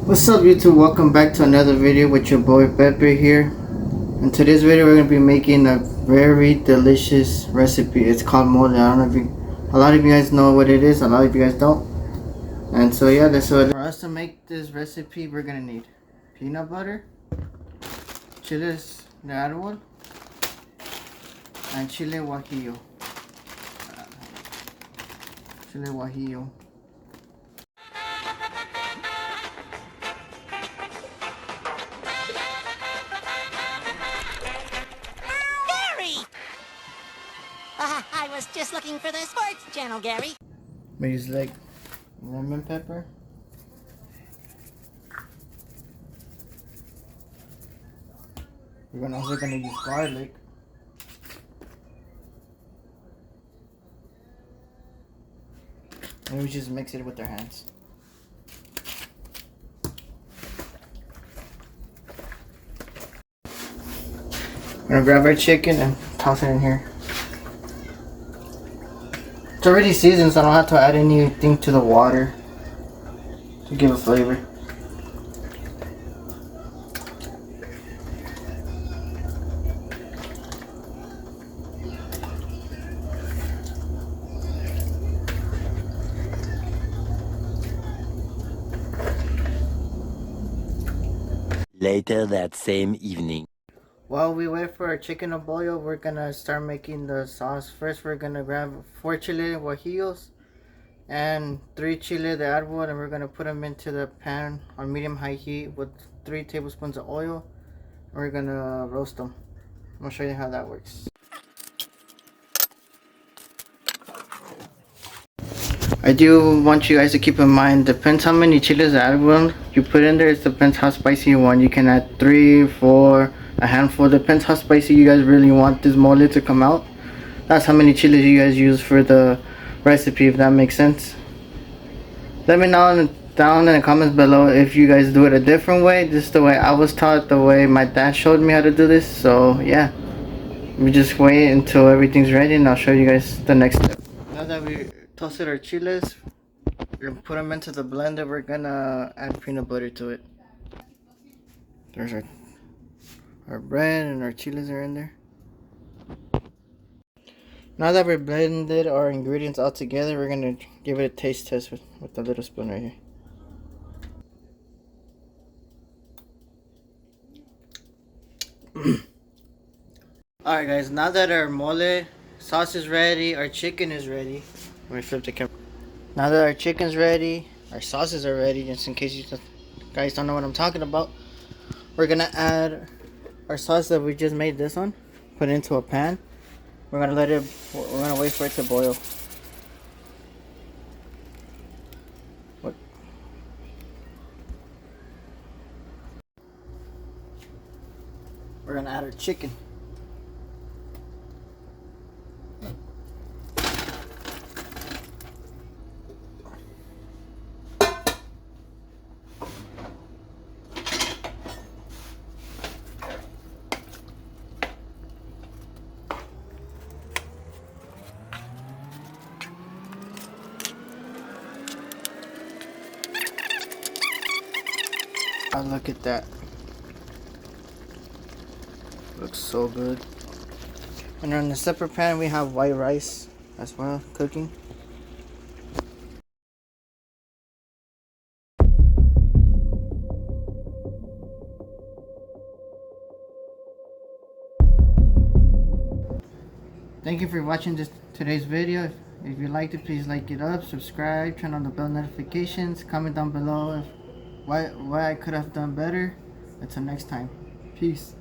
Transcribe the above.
What's up YouTube, welcome back to another video with your boy Pepper here. In today's video we're going to be making a very delicious recipe. It's called mole. I don't know if a lot of you guys know what it is, a lot of you guys don't. And so yeah, that's what. For us to make this recipe we're going to need peanut butter, chiles de arbol, and chile guajillo. Chile guajillo. I was just looking for the sports channel, Gary. We use like lemon pepper. We're also gonna use garlic. And we just mix it with our hands. We're gonna grab our chicken and toss it in here. It's already seasoned, so I don't have to add anything to the water to give a flavor. Later that same evening. While we wait for our chicken to boil, we're gonna start making the sauce. First, we're gonna grab 4 chile guajillos and 3 chile de arbol, and we're gonna put them into the pan on medium-high heat with 3 tablespoons of oil. We're gonna roast them. I'm gonna show you how that works. I do want you guys to keep in mind, depends how many chiles de arbol you put in there. It depends how spicy you want. You can add 3, 4, a handful. Depends how spicy you guys really want this mole to come out. That's how many chiles you guys use for the recipe, if that makes sense. Let me know down in the comments below if you guys do it a different way. This is the way I was taught, the way my dad showed me how to do this. So yeah, we just wait until everything's ready and I'll show you guys the next step. Now that we toasted our chiles, we're gonna put them into the blender. We're gonna add peanut butter to it. There's our bread and our chiles are in there. Now that we've blended our ingredients all together, we're gonna give it a taste test with the little spoon right here. Alright guys, now that our mole sauce is ready, our chicken is ready. Let me flip the camera. Now that our chicken's ready, our sauces are ready, just in case you guys don't know what I'm talking about, we're gonna add our sauce that we just made this on, put it into a pan. We're gonna wait for it to boil. What? We're gonna add our chicken. Oh, look at that. Looks so good. And on the separate pan we have white rice as well cooking. Thank you for watching today's video. If you liked it, please like it up, subscribe, turn on the bell notifications, comment down below what I could have done better. Until next time, peace.